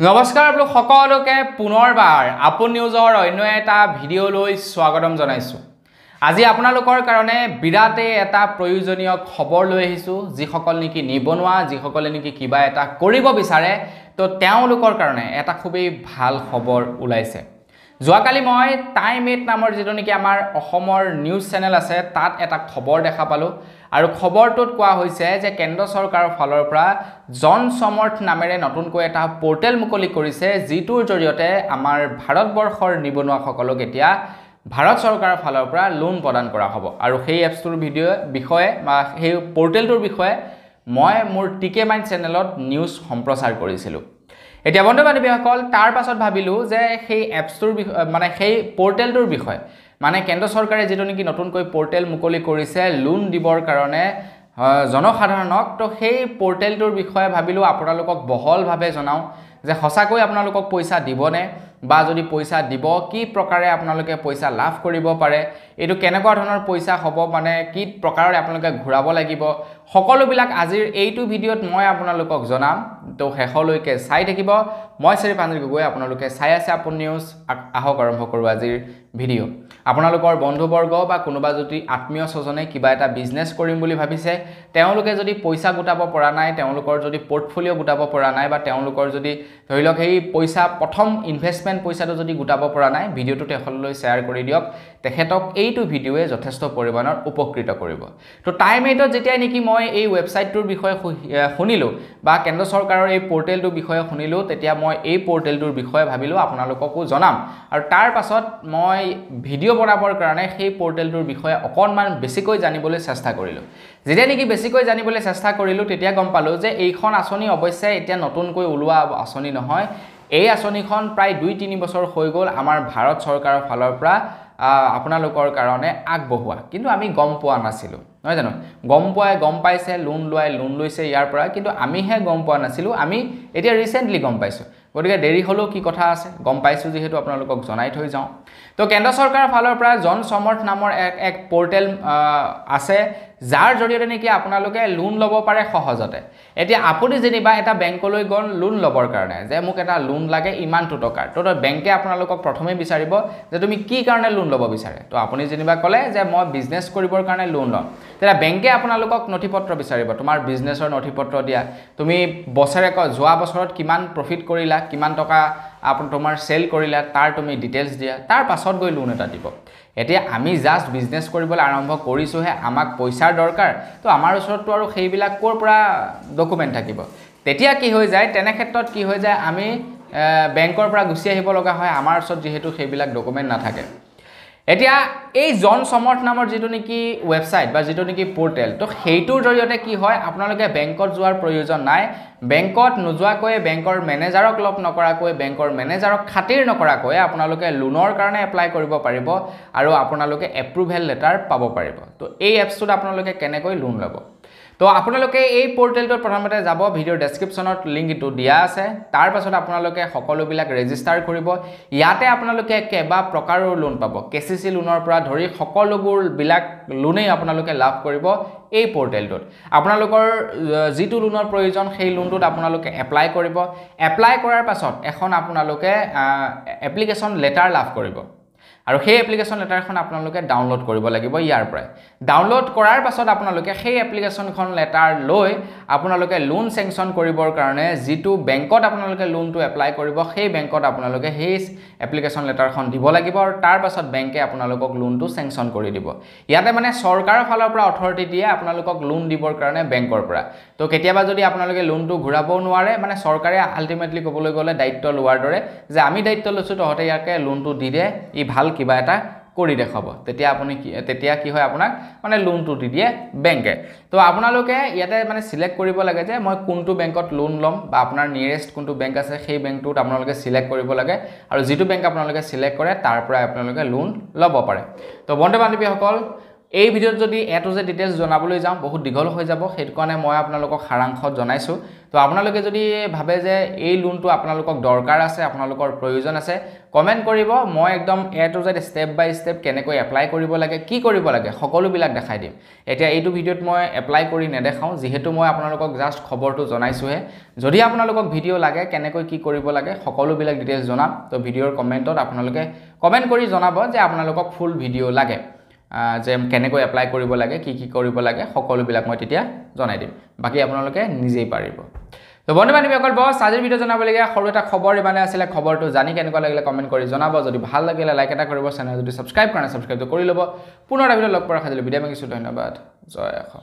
নমস্কাৰ আপোনালোক সকলোকে পুনৰবাৰ আপন নিউজৰ অন্য এটা ভিডিঅ'লৈ স্বাগতম জনাইছো। আজি আপোনালোকৰ কাৰণে বিৰাটে এটা প্ৰয়োজনীয় খবৰ লৈ আহিছো। যিসকল নেকি নিবনুৱা, যিসকলে নেকি কিবা এটা কৰিব বিচাৰে, তো তেওঁলোকৰ কাৰণে এটা খুবেই ভাল খবৰ ওলাইছে। যোৱাকালি মই টাইম 8 নামৰ যেটো নেকি আমাৰ অসমৰ নিউজ চেনেল আছে, তাত এটা খবৰ দেখা পালো আৰু খবৰটোত কোৱা হৈছে যে কেন্দ্ৰ চৰকাৰৰ ফালৰ পৰা জন সমৰ্থ নামেৰে নতুনকৈ এটা পোৰ্টেল মুকলি কৰিছে, যিটোৰ জৰিয়তে আমাৰ ভাৰতবৰ্ষৰ নিবনুৱাসকলক এতিয়া ভাৰত চৰকাৰৰ ফালৰ পৰা লোন প্ৰদান কৰা হ'ব। আৰু সেই এপছটোৰ বিষয়ে বা সেই পোৰ্টেলটোৰ বিষয়ে মই মোৰ টিকে মাইণ্ড চেনেলত নিউজ সম্প্ৰচাৰ কৰিছিলোঁ। এতিয়া বন্ধু বান্ধৱীসকল, তাৰ পাছত ভাবিলোঁ যে সেই এপছটোৰ মানে সেই পোৰ্টেলটোৰ বিষয়ে মানে কেন্দ্ৰ চৰকাৰে যেটো নেকি নতুনকৈ পোৰ্টেল মুকলি কৰিছে লোন দিবৰ কাৰণে জনসাধাৰণক, তো সেই পোৰ্টেলটোৰ বিষয়ে ভাবিলোঁ আপোনালোকক বহলভাৱে জনাওঁ যে সঁচাকৈ আপোনালোকক পইচা দিবনে, বা যদি পইচা দিব কি প্ৰকাৰে আপোনালোকে পইচা লাভ কৰিব পাৰে, এইটো কেনেকুৱা ধৰণৰ পইচা হ'ব, মানে কি প্ৰকাৰে আপোনালোকে ঘূৰাব লাগিব, সকলোবিলাক আজিৰ এইটো ভিডিঅ'ত মই আপোনালোকক জনাম। তো শেষলৈকে চাই থাকিব। মই শ্ৰী পাঞ্জী গগৈ, আপোনালোকে চাই আছে আপন নিউজ। আহক আৰম্ভ কৰোঁ আজিৰ ভিডিঅ'। আপোনালোকৰ বন্ধুবৰ্গ বা কোনোবা যদি আত্মীয় স্বজনে কিবা এটা বিজনেছ কৰিম বুলি ভাবিছে, তেওঁলোকে যদি পইচা গোটাব পৰা নাই, তেওঁলোকৰ যদি পৰ্টফলিঅ' গোটাব পৰা নাই, বা তেওঁলোকৰ যদি ধৰি লওক সেই পইচা প্ৰথম ইনভেষ্টমেণ্ট পইচাটো যদি গোটাব পৰা নাই, ভিডিঅ'টো তেখেতলৈ শ্বেয়াৰ কৰি দিয়ক। তেখেতক এইটো ভিডিঅ'য়ে যথেষ্ট পৰিমাণৰ উপকৃত কৰিব। তো টাইম 8ত যেতিয়া নেকি মই এই ৱেবছাইটটোৰ বিষয়ে শুনিলোঁ বা কেন্দ্ৰ চৰকাৰৰ এই পোৰ্টেলটোৰ বিষয়ে শুনিলোঁ, তেতিয়া মই এই পোৰ্টেলটোৰ বিষয়ে ভাবিলোঁ আপোনালোককো জনাম। আৰু তাৰ পাছত মই ভিডিঅ' বনাবৰ কাৰণে সেই পোৰ্টেলটোৰ বিষয়ে অকণমান বেছিকৈ জানিবলৈ চেষ্টা কৰিলোঁ। যেতিয়া নেকি বেছিকৈ জানিবলৈ চেষ্টা কৰিলোঁ, তেতিয়া গম পালোঁ যে এইখন আঁচনি অৱশ্যে এতিয়া নতুনকৈ ওলোৱা আঁচনি নহয়। এই আঁচনিখন প্ৰায় 2-3 বছৰ হৈ গ'ল আমাৰ ভাৰত চৰকাৰৰ ফালৰ পৰা আপোনালোকৰ কাৰণে আগবঢ়োৱা, কিন্তু আমি গম পোৱা নাছিলোঁ, নহয় জানো? গম পাইছে, লোন লৈছে ইয়াৰ পৰা, কিন্তু আমিহে গম পোৱা নাছিলোঁ। আমি এতিয়া ৰিচেণ্টলি গম পাইছোঁ, গতিকে দেৰি হ'লেও কি কথা আছে, গম পাইছোঁ যিহেতু আপোনালোকক জনাই থৈ যাওঁ। তো কেন্দ্ৰ চৰকাৰৰ ফালৰ পৰা জন সমৰ্থ নামৰ এক পোৰ্টেল আছে, যাৰ জৰিয়তে নেকি আপোনালোকে লোন ল'ব পাৰে সহজতে। এতিয়া আপুনি যেনিবা এটা বেংকলৈ গ'ল লোন ল'বৰ কাৰণে, যে মোক এটা লোন লাগে ইমানটো টকাৰ, তো বেংকে আপোনালোকক প্ৰথমে বিচাৰিব যে তুমি কি কাৰণে লোন ল'ব বিচাৰে। তো আপুনি যেনিবা ক'লে যে মই বিজনেছ কৰিবৰ কাৰণে লোন ল'ম, তেতিয়া বেংকে আপোনালোকক নথিপত্ৰ বিচাৰিব, তোমাৰ বিজনেছৰ নথিপত্ৰ দিয়া, তুমি যোৱা বছৰত কিমান প্ৰফিট কৰিলা, কিমান টকা তোমাৰ চেল কৰিলা, তাৰ তুমি ডিটেইলছ দিয়া, তাৰ পাছত গৈ লোন এটা দিব। এতিয়া আমি জাষ্ট বিজনেছ কৰিবলৈ আৰম্ভ কৰিছোঁহে, আমাক পইচাৰ দৰকাৰ, তো আমাৰ ওচৰততো আৰু সেইবিলাক ক'ৰ পৰা ডকুমেণ্ট থাকিব। তেতিয়া কি হৈ যায়, তেনে ক্ষেত্ৰত কি হৈ যায়, আমি বেংকৰ পৰা গুচি আহিব লগা হয়, আমাৰ ওচৰত যিহেতু সেইবিলাক ডকুমেণ্ট নাথাকে। এতিয়া এই জন সমৰ্থ নামৰ যিটো নেকি ৱেবছাইট বা যিটো নেকি পোৰ্টেল, তো সেইটোৰ জৰিয়তে কি হয়, আপোনালোকে বেংকত যোৱাৰ প্ৰয়োজন নাই। বেংকত নোযোৱাকৈ, বেংকৰ মেনেজাৰক লগ নকৰাকৈ, বেংকৰ মেনেজাৰক খাতিৰ নকৰাকৈ আপোনালোকে লোনৰ কাৰণে এপ্লাই কৰিব পাৰিব আৰু আপোনালোকে এপ্ৰুভেল লেটাৰ পাব পাৰিব। তো এই এপছটোত আপোনালোকে কেনেকৈ লোন ল'ব, তো আপোনালোকে এই পোৰ্টেলটোত প্ৰথমতে যাব, ভিডিঅ'ৰ ডেছক্ৰিপশ্যনত লিংকটো দিয়া আছে। তাৰ পাছত আপোনালোকে সকলোবিলাক ৰেজিষ্টাৰ কৰিব। ইয়াতে আপোনালোকে কেইবা প্ৰকাৰৰ লোন পাব, KCC লোনৰ পৰা ধৰি সকলোবোৰবিলাক লোনেই আপোনালোকে লাভ কৰিব এই পোৰ্টেলটোত। আপোনালোকৰ যিটো লোনৰ প্ৰয়োজন সেই লোনটোত আপোনালোকে এপ্লাই কৰিব। এপ্লাই কৰাৰ পাছত এখন আপোনালোকে এপ্লিকেশ্যন লেটাৰ লাভ কৰিব, আৰু সেই এপ্লিকেশ্যন লেটাৰখন আপোনালোকে ডাউনলোড কৰিব লাগিব ইয়াৰ পৰাই। ডাউনলোড কৰাৰ পাছত আপোনালোকে সেই এপ্লিকেশ্যনখন লেটাৰ লৈ আপোনালোকে লোন চেংচন কৰিবৰ কাৰণে যিটো বেংকত আপোনালোকে লোনটো এপ্লাই কৰিব, সেই বেংকত আপোনালোকে সেই এপ্লিকেশ্যন লেটাৰখন দিব লাগিব, আৰু তাৰ পাছত বেংকে আপোনালোকক লোনটো চেংচন কৰি দিব। ইয়াতে মানে চৰকাৰৰ ফালৰ পৰা অথৰিটি দিয়ে আপোনালোকক লোন দিবৰ কাৰণে বেংকৰ পৰা। তো কেতিয়াবা যদি আপোনালোকে লোনটো ঘূৰাবও নোৱাৰে, মানে চৰকাৰে আল্টিমেটলি ক'বলৈ গ'লে দায়িত্ব লোৱাৰ দৰে যে আমি দায়িত্ব লৈছোঁ, তহঁতে ইয়াকে লোনটো দি দে, ই ভাল কিবা এটা কৰি দেখাব, তেতিয়া কি হয়, আপোনাক মানে লোনটো দি দিয়ে বেংকে। তো আপোনালোকে ইয়াতে মানে চিলেক্ট কৰিব লাগে যে মই কোনটো বেংকত লোন ল'ম, বা আপোনাৰ নিয়েৰেষ্ট কোনটো বেংক আছে সেই বেংকটোত আপোনালোকে চিলেক্ট কৰিব লাগে, আৰু যিটো বেংক আপোনালোকে চিলেক্ট কৰে তাৰ পৰা আপোনালোকে লোন ল'ব পাৰে। তো বন্ধু বান্ধৱীসকল, এই ভিডিঅ'ত যদি এ টু জেড ডিটেইলছ জনাবলৈ যাওঁ বহুত দীঘল হৈ যাব, সেইটো কাৰণে মই আপোনালোকক সাৰাংশত জনাইছোঁ। তো আপোনালোকে যদি ভাবে যে এই লোনটো আপোনালোকক দৰকাৰ আছে, আপোনালোকৰ প্ৰয়োজন আছে, কমেণ্ট কৰিব। মই একদম এ to Z step by step কেনেকৈ এপ্লাই কৰিব লাগে, কি কৰিব লাগে, সকলোবিলাক দেখাই দিম। এতিয়া এইটো ভিডিঅ'ত মই এপ্লাই কৰি নেদেখাওঁ, যিহেতু মই আপোনালোকক জাষ্ট খবৰটো জনাইছোঁহে। যদি আপোনালোকক ভিডিঅ' লাগে, কেনেকৈ কি কৰিব লাগে, সকলোবিলাক ডিটেইলছ জনাম। তো ভিডিঅ'ৰ কমেণ্টত আপোনালোকে কমেণ্ট কৰি জনাব যে আপোনালোকক ফুল ভিডিঅ' লাগে, যে কেনেকৈ এপ্লাই কৰিব লাগে, কি কি কৰিব লাগে, সকলোবিলাক মই তেতিয়া জনাই দিম। বাকী আপোনালোকে নিজেই পাৰিব। তো বন্ধু বান্ধৱীসকল, বছ আজিৰ ভিডিঅ' জনাবলগীয়া সৰু এটা খবৰ ইমানে আছিলে। খবৰটো জানি কেনেকুৱা লাগিলে কমেণ্ট কৰি জনাব। যদি ভাল লাগিলে লাইক এটা কৰিব, চেনেল যদি ছাবস্ক্ৰাইব কৰা নাই ছাবস্ক্ৰাইবটো কৰি ল'ব। পুনৰ এটা ভিডিঅ' লগ পোৱাৰ আশা থাকিলে বিদায় মাগিছোঁ। ধন্যবাদ। জয় অসম।